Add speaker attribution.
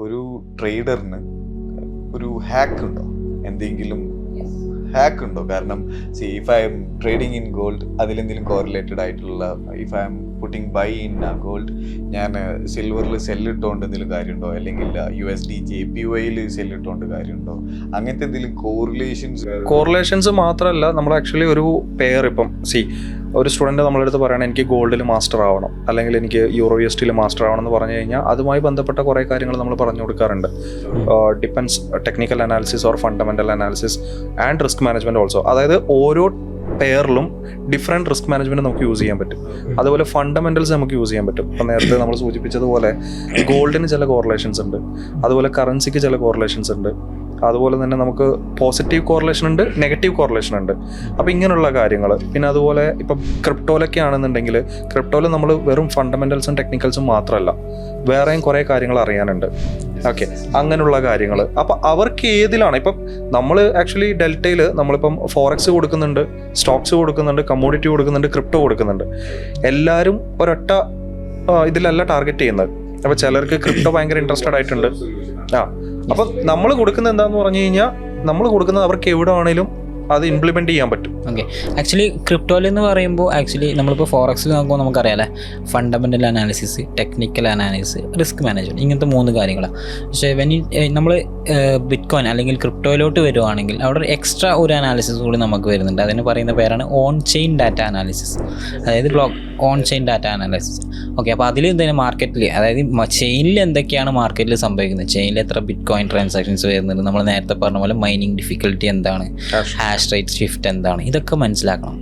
Speaker 1: ഒരു ട്രേഡറിന് ഒരു ഹാക്ക് ഉണ്ടോ? എന്തെങ്കിലും ഹാക്ക് ഉണ്ടോ? കാരണം if I'm trading in gold, അതിലെന്തെങ്കിലും കോറിലേറ്റഡ് ആയിട്ടുള്ള, if I'm putting buy in gold, ഞാൻ സിൽവറിൽ സെല്ലിട്ടുകൊണ്ട് എന്തെങ്കിലും കാര്യമുണ്ടോ? അല്ലെങ്കിൽ USD JPYയിൽ സെല്ലിട്ടുകൊണ്ട് കാര്യമുണ്ടോ? അങ്ങനത്തെ എന്തെങ്കിലും
Speaker 2: കോറിലേഷൻസ് മാത്രമല്ല, നമ്മൾ ആക്ച്വലി ഒരു പെയർ, ഇപ്പം ഒരു സ്റ്റുഡൻറ്റ് നമ്മളടുത്ത് പറയണം എനിക്ക് ഗോൾഡിൽ മാസ്റ്റർ ആവണം, അല്ലെങ്കിൽ എനിക്ക് EURUSDയിൽ മാസ്റ്റർ ആവണം എന്ന് പറഞ്ഞു കഴിഞ്ഞാൽ അതുമായി ബന്ധപ്പെട്ട കുറേ കാര്യങ്ങൾ നമ്മൾ പറഞ്ഞു കൊടുക്കാറുണ്ട്. Depends technical analysis or fundamental analysis and risk management also. അതായത് ഓരോ പെയറിലും ഡിഫറെൻറ്റ് റിസ്ക് മാനേജ്മെൻറ്റ് നമുക്ക് യൂസ് ചെയ്യാൻ പറ്റും. അതുപോലെ ഫണ്ടമെൻ്റൽസ് നമുക്ക് യൂസ് ചെയ്യാൻ പറ്റും. ഇപ്പം നേരത്തെ നമ്മൾ സൂചിപ്പിച്ചതുപോലെ ഗോൾഡിന് ചില കോറിലേഷൻസ് ഉണ്ട്, അതുപോലെ കറൻസിക്ക് ചില കോറിലേഷൻസ് ഉണ്ട്, അതുപോലെ തന്നെ നമുക്ക് പോസിറ്റീവ് കോറിലേഷൻ ഉണ്ട്, നെഗറ്റീവ് കോറിലേഷൻ ഉണ്ട്. അപ്പോൾ ഇങ്ങനെയുള്ള കാര്യങ്ങൾ. പിന്നെ അതുപോലെ ഇപ്പം ക്രിപ്റ്റോയിലൊക്കെ ആണെന്നുണ്ടെങ്കിൽ ക്രിപ്റ്റോയിൽ നമ്മൾ വെറും ഫണ്ടമെൻ്റൽസും ടെക്നിക്കൽസും മാത്രമല്ല, വേറെയും കുറേ കാര്യങ്ങൾ അറിയാനുണ്ട്. ഓക്കെ, അങ്ങനെയുള്ള കാര്യങ്ങൾ. അപ്പോൾ അവർക്ക് ഏതിലാണ്, ഇപ്പം നമ്മൾ ആക്ച്വലി ഡെൽറ്റയിൽ നമ്മളിപ്പം ഫോറക്സ് കൊടുക്കുന്നുണ്ട്, സ്റ്റോക്സ് കൊടുക്കുന്നുണ്ട്, കമ്മോഡിറ്റി കൊടുക്കുന്നുണ്ട്, ക്രിപ്റ്റോ കൊടുക്കുന്നുണ്ട്. എല്ലാവരും ഒരൊറ്റ ഇതിലല്ല ടാർഗറ്റ് ചെയ്യുന്നത്. അപ്പോൾ ചിലർക്ക് ക്രിപ്റ്റോ ഭയങ്കര ഇൻട്രസ്റ്റഡ് ആയിട്ടുണ്ട്. അപ്പം നമ്മൾ കൊടുക്കുന്നത് എന്താണെന്ന് പറഞ്ഞു കഴിഞ്ഞാൽ നമ്മൾ കൊടുക്കുന്നത് അവർക്ക് എവിടെ ആണെങ്കിലും അത് ഇംപ്ലിമെൻറ്റ് ചെയ്യാൻ പറ്റും.
Speaker 3: ഓക്കെ, ആക്ച്വലി ക്രിപ്റ്റോയിൽ എന്ന് പറയുമ്പോൾ ആക്ച്വലി നമ്മളിപ്പോൾ ഫോറക്സിൽ നോക്കുമ്പോൾ നമുക്കറിയാമല്ലേ, fundamental analysis, technical analysis, risk management, ഇങ്ങനത്തെ 3 കാര്യങ്ങളാണ്. പക്ഷേ നമ്മൾ ബിറ്റ് കോയിൻ അല്ലെങ്കിൽ ക്രിപ്റ്റോയിലോട്ട് വരുവാണെങ്കിൽ അവിടെ എക്സ്ട്രാ ഒരു അനാലിസിസ് കൂടി നമുക്ക് വരുന്നുണ്ട്. അതിന് പറയുന്ന പേരാണ് ഓൺ ചെയിൻ ഡാറ്റ അനാലിസിസ്, അതായത് on chain data analysis. Okay, അപ്പോൾ അതിൽ എന്തെങ്കിലും മാർക്കറ്റിൽ, അതായത് ചെയിനിൽ എന്തൊക്കെയാണ് മാർക്കറ്റിൽ സംഭവിക്കുന്നത്, ചെയിനിൽ എത്ര ബിറ്റ് കോയിൻ ട്രാൻസാക്ഷൻസ് വരുന്നുണ്ട്, നമ്മൾ നേരത്തെ പറഞ്ഞ പോലെ മൈനിങ് ഡിഫിക്കൽട്ടി എന്താണ്, ഹാഷ് റേറ്റ് ഷിഫ്റ്റ് എന്താണ്, ഇതൊക്കെ മനസ്സിലാക്കണം.